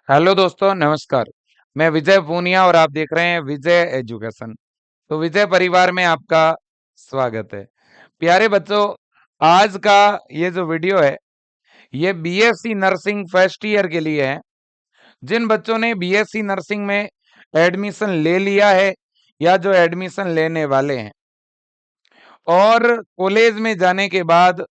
Hello दोस्तों, नमस्कार। मैं विजय पूनिया और आप देख रहे हैं विजय एजुकेशन। तो विजय परिवार में आपका स्वागत है। प्यारे बच्चों, आज का ये जो वीडियो है ये बीएससी नर्सिंग फर्स्ट ईयर के लिए है। जिन बच्चों ने बीएससी नर्सिंग में एडमिशन ले लिया है या जो एडमिशन लेने वाले हैं और कॉलेज में जाने के बाद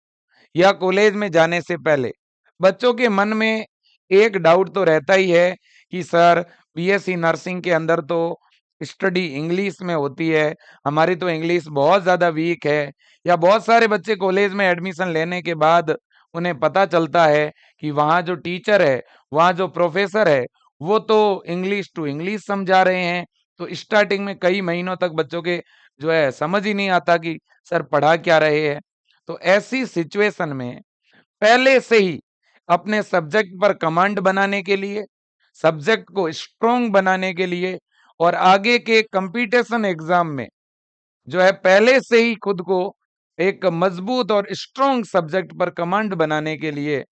या कॉलेज में जाने से पहले बच्चों के मन में एक डाउट तो रहता ही है कि सर बीएससी नर्सिंग के अंदर तो स्टडी इंग्लिश में होती है, हमारी तो इंग्लिश बहुत ज़्यादा वीक है। या बहुत सारे बच्चे कॉलेज में एडमिशन लेने के बाद उन्हें पता चलता है कि वहाँ जो टीचर है, वहाँ जो प्रोफेसर है, वो तो इंग्लिश टू इंग्लिश समझा रहे हैं। तो स्टार्टिंग में कई महीनों तक बच्चों के जो है समझ ही नहीं आता कि सर पढ़ा क्या रहे हैं। तो ऐसी सिचुएशन में पहले से ही अपने सब्जेक्ट पर कमांड बनाने के लिए, सब्जेक्ट को स्ट्रॉन्ग बनाने के लिए और आगे के कंपटीशन एग्जाम में जो है पहले से ही खुद को एक मजबूत और स्ट्रॉन्ग सब्जेक्ट पर कमांड बनाने के लिए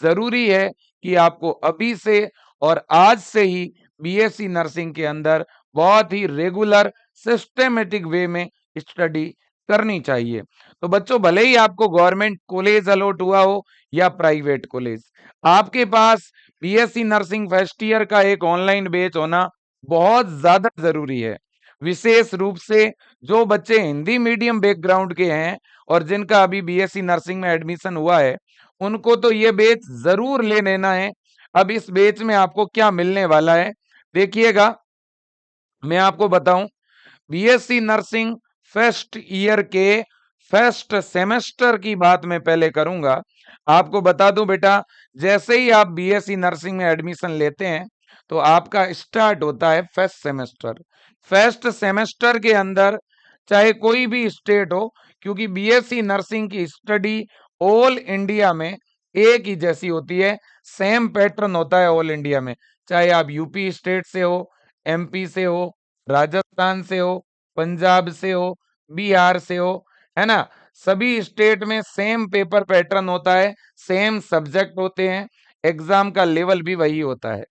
जरूरी है कि आपको अभी से और आज से ही बीएससी नर्सिंग के अंदर बहुत ही रेगुलर सिस्टेमेटिक वे में स्टडी करनी चाहिए। तो बच्चों, भले ही आपको गवर्नमेंट कॉलेज अलॉट हुआ हो या प्राइवेट कॉलेज, आपके पास बीएससी नर्सिंग फर्स्ट ईयर का एक ऑनलाइन बैच होना बहुत ज्यादा जरूरी है। विशेष रूप से जो बच्चे हिंदी मीडियम बैकग्राउंड के हैं और जिनका अभी बीएससी नर्सिंग में एडमिशन हुआ है, उनको तो ये बैच जरूर ले लेना है। अब इस बैच में आपको क्या मिलने वाला है, देखिएगा, मैं आपको बताऊं। बीएससी नर्सिंग फर्स्ट ईयर के फर्स्ट सेमेस्टर की बात मैं पहले करूंगा। आपको बता दूं बेटा, जैसे ही आप बीएससी नर्सिंग में एडमिशन लेते हैं तो आपका स्टार्ट होता है फर्स्ट सेमेस्टर। फर्स्ट सेमेस्टर के अंदर चाहे कोई भी स्टेट हो, क्योंकि बीएससी नर्सिंग की स्टडी ऑल इंडिया में एक ही जैसी होती है, सेम पैटर्न होता है ऑल इंडिया में। चाहे आप यूपी स्टेट से हो, एमपी से हो, राजस्थान से हो, पंजाब से हो, बिहार से हो, है ना, सभी स्टेट में सेम पेपर पैटर्न होता है, सेम सब्जेक्ट होते हैं, एग्जाम का लेवल भी वही होता है।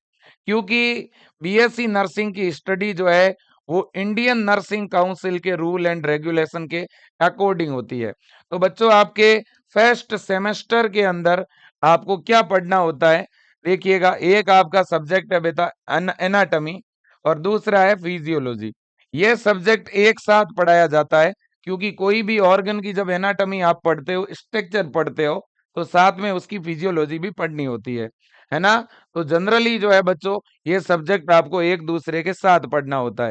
क्योंकि बीएससी नर्सिंग की स्टडी जो है वो इंडियन नर्सिंग काउंसिल के रूल एंड रेगुलेशन के अकॉर्डिंग होती है। तो बच्चों, आपके फर्स्ट सेमेस्टर के अंदर आपको क्या पढ़ना होता है, देखिएगा, एक आपका सब्जेक्ट है बेटा एनाटमी और दूसरा है फिजियोलॉजी। ये सब्जेक्ट एक साथ पढ़ाया जाता है, क्योंकि कोई भी ऑर्गन की जब एनाटमी आप पढ़ते हो, स्ट्रक्चर पढ़ते हो, तो साथ में उसकी फिजियोलॉजी भी पढ़नी होती है ना। तो जनरली जो है बच्चों, ये सब्जेक्ट आपको एक दूसरे के साथ पढ़ना होता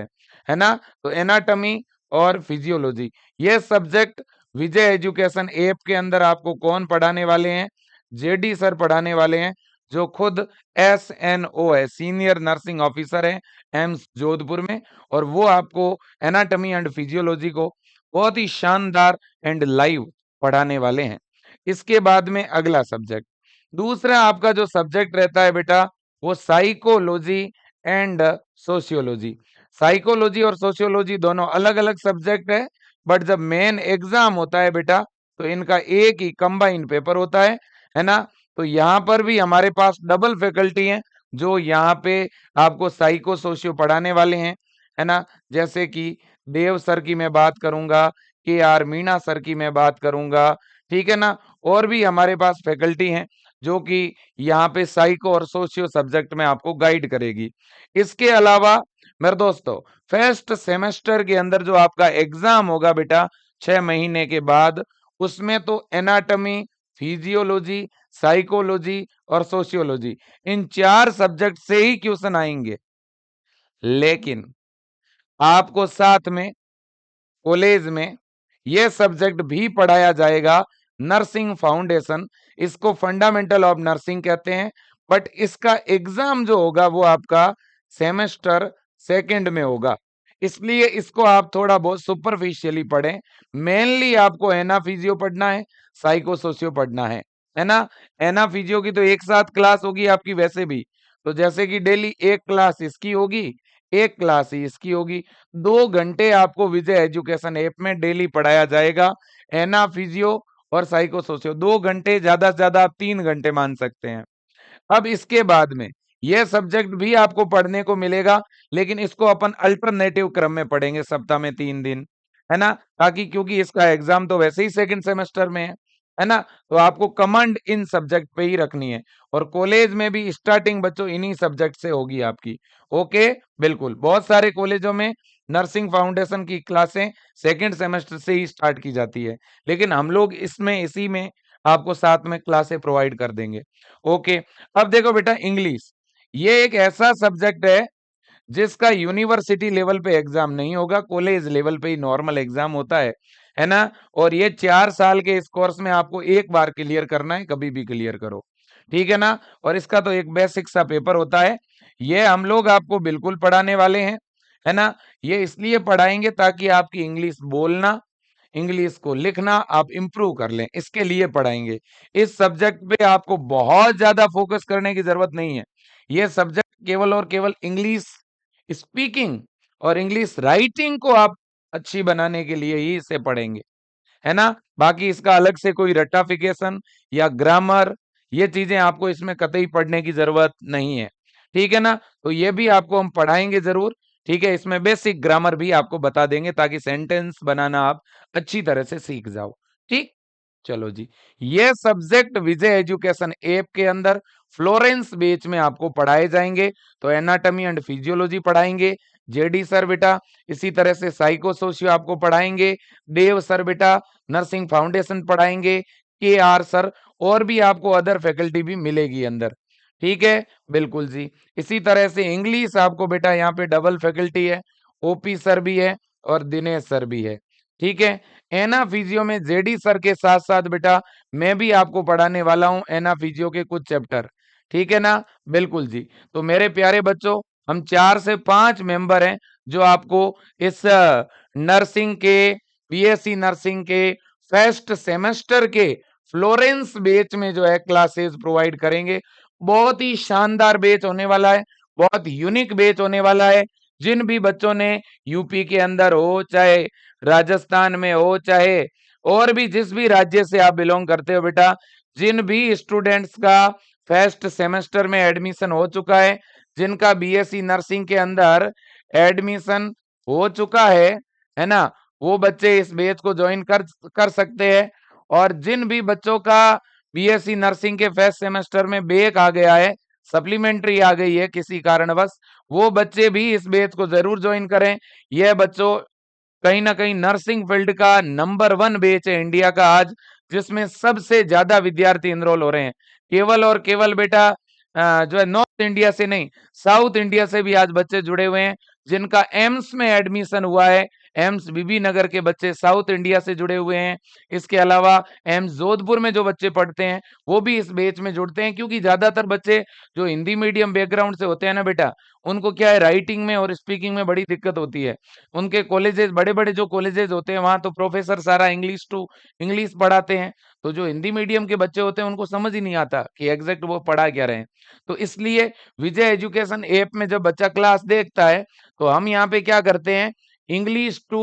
है ना। तो एनाटमी और फिजियोलॉजी ये सब्जेक्ट विजय एजुकेशन ऐप के अंदर आपको कौन पढ़ाने वाले हैं? जेडी सर पढ़ाने वाले हैं, जो खुद SNO है, सीनियर नर्सिंग ऑफिसर है एम्स जोधपुर में। और वो आपको एनाटमी एंड फिजियोलॉजी को बहुत ही शानदार एंड लाइव पढ़ाने वाले हैं। इसके बाद में अगला सब्जेक्ट, दूसरा आपका जो सब्जेक्ट रहता है बेटा, वो साइकोलॉजी एंड सोशियोलॉजी। साइकोलॉजी और सोशियोलॉजी दोनों अलग अलग सब्जेक्ट है, बट जब मेन एग्जाम होता है बेटा, तो इनका एक ही कंबाइन पेपर होता है ना। तो यहाँ पर भी हमारे पास डबल फैकल्टी हैं जो यहाँ पे आपको साइको सोशियो पढ़ाने वाले हैं, है ना। जैसे कि देव सर की मैं बात करूंगा, KR मीणा सर की मैं बात करूंगा, ठीक है ना। और भी हमारे पास फैकल्टी हैं जो कि यहाँ पे साइको और सोशियो सब्जेक्ट में आपको गाइड करेगी। इसके अलावा मेरे दोस्तों, फर्स्ट सेमेस्टर के अंदर जो आपका एग्जाम होगा बेटा 6 महीने के बाद, उसमें तो एनाटमी, फिजियोलॉजी, साइकोलॉजी और सोशियोलॉजी, इन 4 सब्जेक्ट से ही क्वेश्चन आएंगे। लेकिन आपको साथ में कॉलेज में यह सब्जेक्ट भी पढ़ाया जाएगा, नर्सिंग फाउंडेशन। इसको फंडामेंटल ऑफ नर्सिंग कहते हैं। बट इसका एग्जाम जो होगा वो आपका सेमेस्टर सेकंड में होगा, इसलिए इसको आप थोड़ा बहुत सुपरफिशियली पढ़ें। मेनली आपको एना फिजियो पढ़ना है, साइको सोशियो पढ़ना है ना। एना फिजियो की तो एक साथ क्लास होगी आपकी वैसे भी, तो जैसे कि डेली एक क्लास इसकी होगी, एक क्लास ही इसकी होगी। 2 घंटे आपको विजय एजुकेशन ऐप में डेली पढ़ाया जाएगा, एना फिजियो और साइको सोशियो। 2 घंटे, ज्यादा से ज्यादा आप 3 घंटे मान सकते हैं। अब इसके बाद में ये सब्जेक्ट भी आपको पढ़ने को मिलेगा, लेकिन इसको अपन अल्टरनेटिव क्रम में पढ़ेंगे सप्ताह में 3 दिन, है ना? ताकि क्योंकि इसका एग्जाम तो वैसे ही सेकंड सेमेस्टर में है ना? तो आपको कमांड इन सब्जेक्ट पे ही रखनी है और कॉलेज में भी स्टार्टिंग बच्चों इन्हीं सब्जेक्ट से होगी आपकी। ओके, बिल्कुल। बहुत सारे कॉलेजों में नर्सिंग फाउंडेशन की क्लासें सेकंड सेमेस्टर से ही स्टार्ट की जाती है, लेकिन हम लोग इसमें इसी में आपको साथ में क्लासें प्रोवाइड कर देंगे। ओके, अब देखो बेटा इंग्लिश, ये एक ऐसा सब्जेक्ट है जिसका यूनिवर्सिटी लेवल पे एग्जाम नहीं होगा, कॉलेज लेवल पे ही नॉर्मल एग्जाम होता है ना? और ये 4 साल के इस कोर्स में आपको एक बार क्लियर करना है, कभी भी क्लियर करो, ठीक है ना? और इसका तो एक बेसिक सा पेपर होता है, ये हम लोग आपको बिल्कुल पढ़ाने वाले हैं, है ना? ये इसलिए पढ़ाएंगे ताकि आपकी इंग्लिश बोलना, इंग्लिश को लिखना आप इम्प्रूव कर लें, इसके लिए पढ़ाएंगे। इस सब्जेक्ट पे आपको बहुत ज्यादा फोकस करने की जरूरत नहीं है। ये सब्जेक्ट केवल और केवल इंग्लिश स्पीकिंग और इंग्लिश राइटिंग को आप अच्छी बनाने के लिए ही इसे पढ़ेंगे, है ना? बाकी इसका अलग से कोई रट्टाफिकेशन या ग्रामर ये चीजें आपको इसमें कतई पढ़ने की जरूरत नहीं है, ठीक है ना? तो ये भी आपको हम पढ़ाएंगे जरूर, ठीक है? इसमें बेसिक ग्रामर भी आपको बता देंगे ताकि सेंटेंस बनाना आप अच्छी तरह से सीख जाओ, ठीक? चलो जी, ये सब्जेक्ट विजय एजुकेशन ऐप के अंदर फ्लोरेंस बेच में आपको पढ़ाए जाएंगे। तो एनाटॉमी एंड फिजियोलॉजी पढ़ाएंगे जेडी सर बेटा, इसी तरह से साइको सोशियो आपको पढ़ाएंगे देव सर बेटा, नर्सिंग फाउंडेशन पढ़ाएंगे के आर सर, और भी आपको अदर फैकल्टी भी मिलेगी अंदर, ठीक है? बिल्कुल जी। इसी तरह से इंग्लिश आपको बेटा यहाँ पे डबल फैकल्टी है, ओपी सर भी है और दिनेश सर भी है, ठीक है? एना फिजियो में जेडी सर के साथ साथ बेटा मैं भी आपको पढ़ाने वाला हूं एना फिजियो के कुछ चैप्टर, ठीक है ना? बिल्कुल जी। तो मेरे प्यारे बच्चों, हम 4 से 5 मेंबर हैं जो आपको इस नर्सिंग के, बीएससी नर्सिंग के फर्स्ट सेमेस्टर के फ्लोरेंस बैच में जो है क्लासेस प्रोवाइड करेंगे। बहुत ही शानदार बैच होने वाला है, बहुत यूनिक बैच होने वाला है। जिन भी बच्चों ने यूपी के अंदर हो, चाहे राजस्थान में हो, चाहे और भी जिस भी राज्य से आप बिलोंग करते हो बेटा, जिन भी स्टूडेंट्स का फर्स्ट सेमेस्टर में एडमिशन हो चुका है, जिनका बीएससी नर्सिंग के अंदर एडमिशन हो चुका है ना? वो बच्चे इस बैच को ज्वाइन कर सकते हैं। और जिन भी बच्चों का बीएससी नर्सिंग के फर्स्ट सेमेस्टर में बैक आ गया है, सप्लीमेंट्री आ गई है किसी कारणवश, वो बच्चे भी इस बैच को जरूर ज्वाइन करें। यह बच्चों कहीं ना कहीं नर्सिंग फील्ड का नंबर 1 बैच है इंडिया का आज, जिसमें सबसे ज्यादा विद्यार्थी इनरोल हो रहे हैं। केवल और केवल बेटा जो है नॉर्थ इंडिया से नहीं, साउथ इंडिया से भी आज बच्चे जुड़े हुए हैं। जिनका एम्स में एडमिशन हुआ है, एम्स बीबी नगर के बच्चे साउथ इंडिया से जुड़े हुए हैं। इसके अलावा एम्स जोधपुर में जो बच्चे पढ़ते हैं वो भी इस बैच में जुड़ते हैं, क्योंकि ज्यादातर बच्चे जो हिंदी मीडियम बैकग्राउंड से होते हैं ना बेटा, उनको क्या है राइटिंग में और स्पीकिंग में बड़ी दिक्कत होती है। उनके कॉलेजेस, बड़े बड़े जो कॉलेजेस होते हैं वहां तो प्रोफेसर सारा इंग्लिश टू इंग्लिश पढ़ाते हैं, तो जो हिंदी मीडियम के बच्चे होते हैं उनको समझ ही नहीं आता कि एग्जैक्ट वो पढ़ा क्या रहे हैं। तो इसलिए विजय एजुकेशन ऐप में जब बच्चा क्लास देखता है तो हम यहाँ पे क्या करते हैं, इंग्लिश टू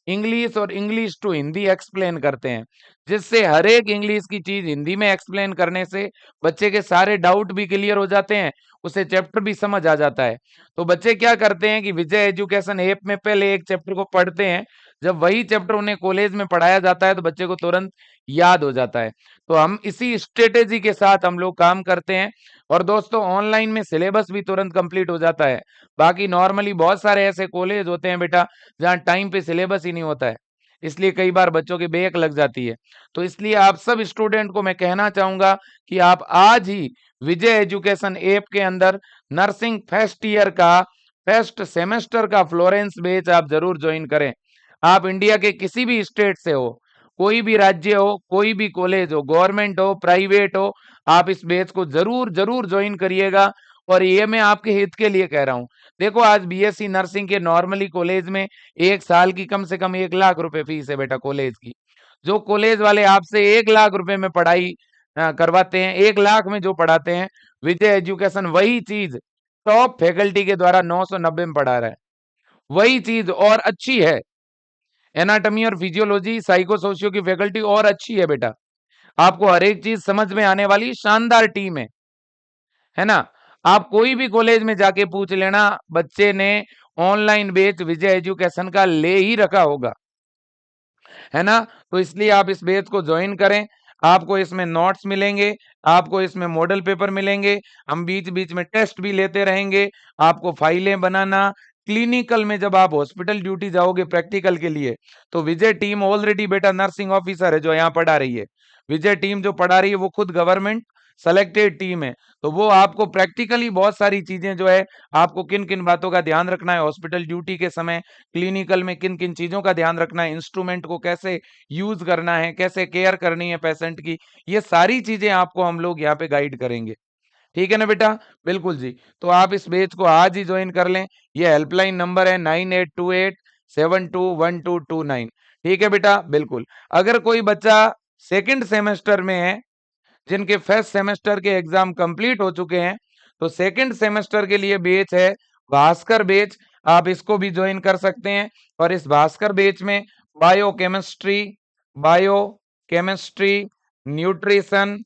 इंग्लिश और इंग्लिश टू हिंदी एक्सप्लेन करते हैं, जिससे हर एक इंग्लिश की चीज हिंदी में एक्सप्लेन करने से बच्चे के सारे डाउट भी क्लियर हो जाते हैं, उसे चैप्टर भी समझ आ जाता है। तो बच्चे क्या करते हैं कि विजय एजुकेशन ऐप में पहले एक चैप्टर को पढ़ते हैं, जब वही चैप्टर उन्हें कॉलेज में पढ़ाया जाता है तो बच्चे को तुरंत याद हो जाता है। तो हम इसी स्ट्रेटेजी के साथ हम लोग काम करते हैं। और दोस्तों ऑनलाइन में सिलेबस भी तुरंत कंप्लीट हो जाता है। बाकी नॉर्मली बहुत सारे ऐसे कॉलेज होते हैं बेटा जहाँ टाइम पे सिलेबस ही नहीं होता है, इसलिए कई बार बच्चों की बैक लग जाती है। तो इसलिए आप सब स्टूडेंट को मैं कहना चाहूंगा कि आप आज ही विजय एजुकेशन ऐप के अंदर नर्सिंग फर्स्ट ईयर का फर्स्ट सेमेस्टर का फ्लोरेंस बैच आप जरूर ज्वाइन करें। आप इंडिया के किसी भी स्टेट से हो, कोई भी राज्य हो, कोई भी कॉलेज हो, गवर्नमेंट हो, प्राइवेट हो, आप इस बैच को जरूर जरूर ज्वाइन करिएगा। और ये मैं आपके हित के लिए कह रहा हूँ। देखो आज बीएससी नर्सिंग के नॉर्मली कॉलेज में एक साल की कम से कम 1 लाख रुपए फीस है बेटा कॉलेज की। जो कॉलेज वाले आपसे 1 लाख रुपए में पढ़ाई करवाते हैं, 1 लाख में जो पढ़ाते हैं, विजय एजुकेशन वही चीज टॉप फैकल्टी के द्वारा 990 में पढ़ा रहा है, वही चीज और अच्छी है। एनाटॉमी और फिजियोलॉजी साइको सोशियो की फैकल्टी और अच्छी है बेटा, आपको हर एक चीज समझ में आने वाली शानदार टीम है ना? आप कोई भी कॉलेज में जाके पूछ लेना, बच्चे ने ऑनलाइन बैच विजय एजुकेशन का ले ही रखा होगा, है ना। तो इसलिए आप इस बैच को ज्वाइन करें। आपको इसमें नोट्स मिलेंगे, आपको इसमें मॉडल पेपर मिलेंगे, हम बीच बीच में टेस्ट भी लेते रहेंगे। आपको फाइलें बनाना, क्लिनिकल में जब आप हॉस्पिटल ड्यूटी जाओगे प्रैक्टिकल के लिए, तो विजय टीम ऑलरेडी बेटा नर्सिंग ऑफिसर है जो यहाँ पढ़ा रही है। विजय टीम जो पढ़ा रही है वो खुद गवर्नमेंट सेलेक्टेड टीम है। तो वो आपको प्रैक्टिकली बहुत सारी चीजें जो है, आपको किन किन बातों का ध्यान रखना है हॉस्पिटल ड्यूटी के समय, क्लिनिकल में किन किन चीजों का ध्यान रखना है, इंस्ट्रूमेंट को कैसे यूज करना है, कैसे केयर करनी है पेशेंट की, ये सारी चीजें आपको हम लोग यहाँ पे गाइड करेंगे। ठीक है ना बेटा? बिल्कुल जी। तो आप इस बैच को आज ही ज्वाइन कर लें। ये हेल्पलाइन नंबर है 9828721229। ठीक है बेटा? बिल्कुल। अगर कोई बच्चा सेकंड सेमेस्टर में है, जिनके फर्स्ट सेमेस्टर के एग्जाम कंप्लीट हो चुके हैं, तो सेकंड सेमेस्टर के लिए बैच है भास्कर बैच, आप इसको भी ज्वाइन कर सकते हैं। और इस भास्कर बैच में biochemistry, biochemistry, nutrition,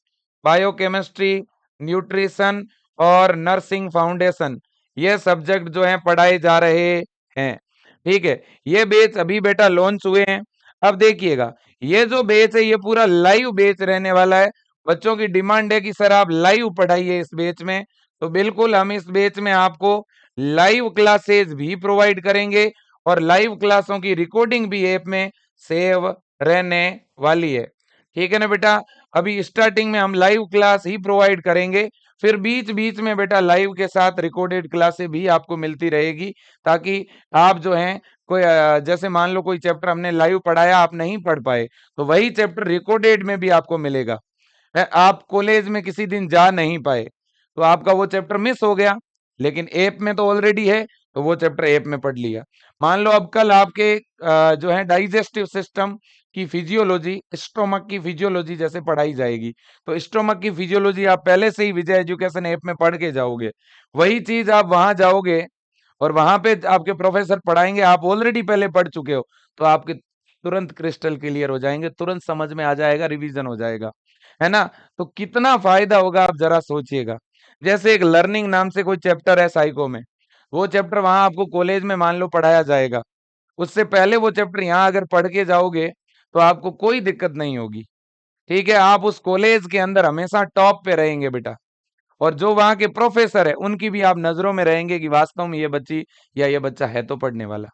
biochemistry, nutrition और नर्सिंग फाउंडेशन, ये सब्जेक्ट जो हैं पढ़ाए जा रहे हैं। ठीक है, ये बैच अभी बेटा लॉन्च हुए हैं। अब देखिएगा, ये जो बैच है ये पूरा लाइव बैच रहने वाला है। बच्चों की डिमांड है कि सर आप लाइव पढ़ाइए इस बैच में, तो बिल्कुल हम इस बैच में आपको लाइव क्लासेस भी प्रोवाइड करेंगे और लाइव क्लासों की रिकॉर्डिंग भी ऐप में सेव रहने वाली है। ठीक है ना बेटा? अभी स्टार्टिंग में हम लाइव क्लास ही प्रोवाइड करेंगे, फिर बीच बीच में बेटा लाइव के साथ रिकॉर्डेड क्लासेस भी आपको मिलती रहेगी, ताकि आप जो हैं कोई जैसे मान लो कोई चैप्टर हमने लाइव पढ़ाया आप नहीं पढ़ पाए, तो वही चैप्टर रिकॉर्डेड में भी आपको मिलेगा। आप कॉलेज में किसी दिन जा नहीं पाए, तो आपका वो चैप्टर मिस हो गया, लेकिन ऐप में तो ऑलरेडी है, तो वो चैप्टर ऐप में पढ़ लिया। मान लो अब कल आपके जो है डाइजेस्टिव सिस्टम की फिजियोलॉजी, स्टोमक की फिजियोलॉजी जैसे पढ़ाई जाएगी, तो स्टोमक की फिजियोलॉजी आप पहले से ही विजय एजुकेशन ऐप में पढ़ के जाओगे, वही चीज आप वहां जाओगे और वहां पे आपके प्रोफेसर पढ़ाएंगे, आप ऑलरेडी पहले पढ़ चुके हो, तो आपके तुरंत क्रिस्टल क्लियर हो जाएंगे, तुरंत समझ में आ जाएगा, रिवीजन हो जाएगा, है ना। तो कितना फायदा होगा आप जरा सोचिएगा। जैसे एक लर्निंग नाम से कोई चैप्टर है साइको में, वो चैप्टर वहां आपको कॉलेज में मान लो पढ़ाया जाएगा, उससे पहले वो चैप्टर यहाँ अगर पढ़ के जाओगे तो आपको कोई दिक्कत नहीं होगी। ठीक है, आप उस कॉलेज के अंदर हमेशा टॉप पे रहेंगे बेटा, और जो वहां के प्रोफेसर है उनकी भी आप नजरों में रहेंगे कि वास्तव में ये बच्ची या ये बच्चा है तो पढ़ने वाला।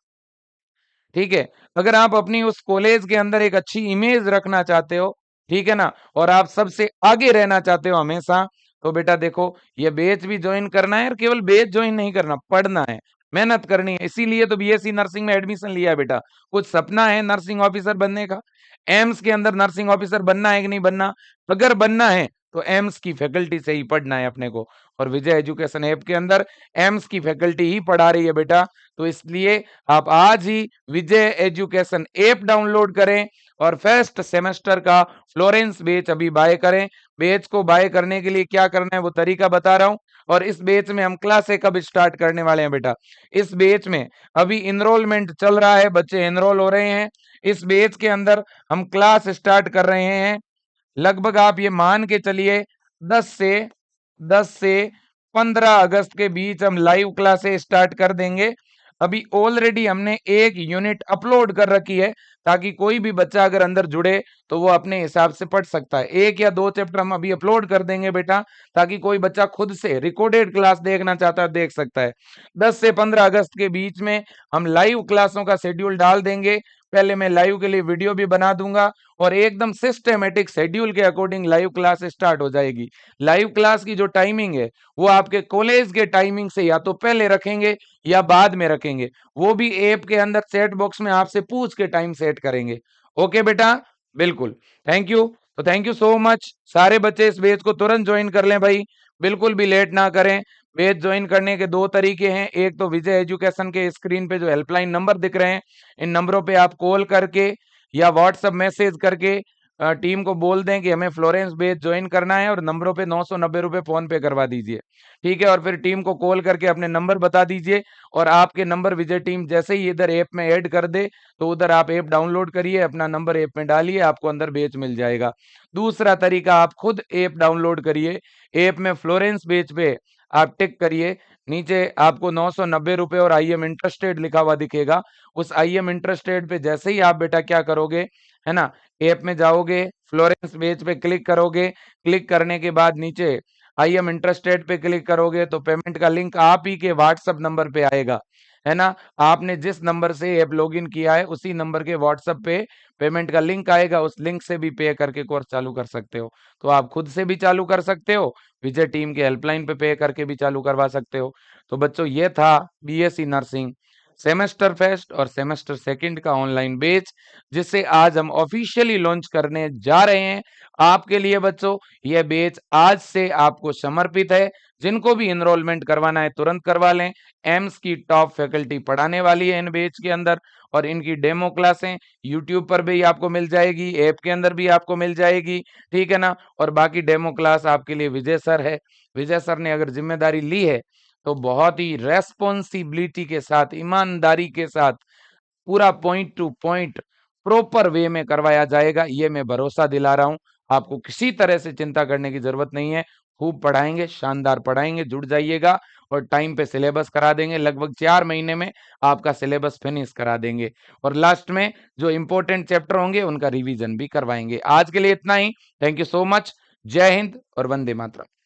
ठीक है, अगर आप अपनी उस कॉलेज के अंदर एक अच्छी इमेज रखना चाहते हो, ठीक है ना, और आप सबसे आगे रहना चाहते हो हमेशा, तो बेटा देखो ये बैच भी ज्वाइन करना है, और केवल बैच ज्वाइन नहीं करना, पढ़ना है, मेहनत करनी है। इसीलिए तो बीएससी नर्सिंग में एडमिशन लिया है बेटा। कुछ सपना है नर्सिंग ऑफिसर बनने का, एम्स के अंदर नर्सिंग ऑफिसर बनना है कि नहीं बनना? अगर बनना है तो एम्स की फैकल्टी से ही पढ़ना है अपने को, और विजय एजुकेशन ऐप के अंदर एम्स की फैकल्टी ही पढ़ा रही है बेटा। तो इसलिए आप आज ही विजय एजुकेशन ऐप डाउनलोड करें और फर्स्ट सेमेस्टर का फ्लोरेंस बैच अभी बाय करें। बैच को बाय करने के लिए क्या करना है वो तरीका बता रहा हूं, और इस बैच में हम क्लासें कब स्टार्ट करने वाले हैं बेटा? इस बैच में अभी इनरोलमेंट चल रहा है, बच्चे एनरोल हो रहे हैं। इस बैच के अंदर हम क्लास स्टार्ट कर रहे हैं, लगभग आप ये मान के चलिए 10 से 15 अगस्त के बीच हम लाइव क्लासेस स्टार्ट कर देंगे। अभी ऑलरेडी हमने एक यूनिट अपलोड कर रखी है, ताकि कोई भी बच्चा अगर अंदर जुड़े तो वो अपने हिसाब से पढ़ सकता है। एक या दो चैप्टर हम अभी अपलोड कर देंगे बेटा, ताकि कोई बच्चा खुद से रिकॉर्डेड क्लास देखना चाहता है देख सकता है। 10 से 15 अगस्त के बीच में हम लाइव क्लासों का शेड्यूल डाल देंगे। पहले मैं लाइव के लिए वीडियो भी बना दूंगा, और एकदम सिस्टमेटिक शेड्यूल के अकॉर्डिंग लाइव क्लास स्टार्ट हो जाएगी। लाइव क्लास की जो टाइमिंग है वो आपके कॉलेज के टाइमिंग से या तो पहले रखेंगे या बाद में रखेंगे, वो भी ऐप के अंदर चैट बॉक्स में आपसे पूछ के टाइम सेट करेंगे। ओके बेटा, बिल्कुल। Thank you. तो थैंक यू सो मच। सारे बच्चे इस बैच को तुरंत ज्वाइन कर लें भाई, बिल्कुल भी लेट ना करें। बैच ज्वाइन करने के दो तरीके हैं, एक तो विजय एजुकेशन के स्क्रीन पे जो हेल्पलाइन नंबर दिख रहे हैं, इन नंबरों पे आप कॉल करके या व्हाट्सएप मैसेज करके टीम को बोल दें कि हमें फ्लोरेंस बैच ज्वाइन करना है और नंबरों पे 990 रुपए फोन पे करवा दीजिए, ठीक है। और फिर टीम को कॉल करके अपने नंबर बता दीजिए और आपके नंबर विजय टीम जैसे ही इधर ऐप में ऐड कर दे तो उधर आप ऐप डाउनलोड करिए, अपना नंबर ऐप में डालिए, आपको अंदर बैच मिल जाएगा। दूसरा तरीका, आप खुद ऐप डाउनलोड करिए, ऐप में फ्लोरेंस बैच पे आप टिक करिए, नीचे आपको 990 रुपए और आई एम इंटरेस्टेड लिखा हुआ दिखेगा। उस आई एम इंटरेस्टेड पे जैसे ही आप बेटा क्या करोगे, है ना, ऐप में जाओगे, फ्लोरेंस बैच पे क्लिक करोगे, क्लिक करने के बाद नीचे आई एम इंटरेस्टेड पे क्लिक करोगे तो पेमेंट का लिंक आप ही के व्हाट्सएप नंबर पे आएगा, है ना। आपने जिस नंबर से ऐप लॉगिन किया है उसी नंबर के व्हाट्सएप पे पेमेंट का लिंक आएगा, उस लिंक से भी पे करके कोर्स चालू कर सकते हो। तो आप खुद से भी चालू कर सकते हो, विजय टीम के हेल्पलाइन पे करके भी चालू करवा सकते हो। तो बच्चों ये था बीएससी नर्सिंग सेमेस्टर फर्स्ट और सेमेस्टर सेकंड का ऑनलाइन बैच, जिसे आज हम ऑफिशियली लॉन्च करने जा रहे हैं आपके लिए। बच्चों यह बैच आज से आपको समर्पित है, जिनको भी इनरोलमेंट करवाना है तुरंत करवा लें। एम्स की टॉप फैकल्टी पढ़ाने वाली है इन बैच के अंदर और इनकी डेमो क्लासें यूट्यूब पर भी आपको मिल जाएगी, ऐप के अंदर भी आपको मिल जाएगी, ठीक है ना। और बाकी डेमो क्लास आपके लिए विजय सर है। विजय सर ने अगर जिम्मेदारी ली है तो बहुत ही रेस्पॉन्सिबिलिटी के साथ, ईमानदारी के साथ पूरा point two point proper way में करवाया जाएगा, ये मैं भरोसा दिला रहा हूं। आपको किसी तरह से चिंता करने की जरूरत नहीं है, खूब पढ़ाएंगे, शानदार पढ़ाएंगे, जुड़ जाइएगा और टाइम पे सिलेबस करा देंगे। लगभग 4 महीने में आपका सिलेबस फिनिश करा देंगे और लास्ट में जो इंपॉर्टेंट चैप्टर होंगे उनका रिवीजन भी करवाएंगे। आज के लिए इतना ही। Thank you so much. जय हिंद और वंदे मातरम।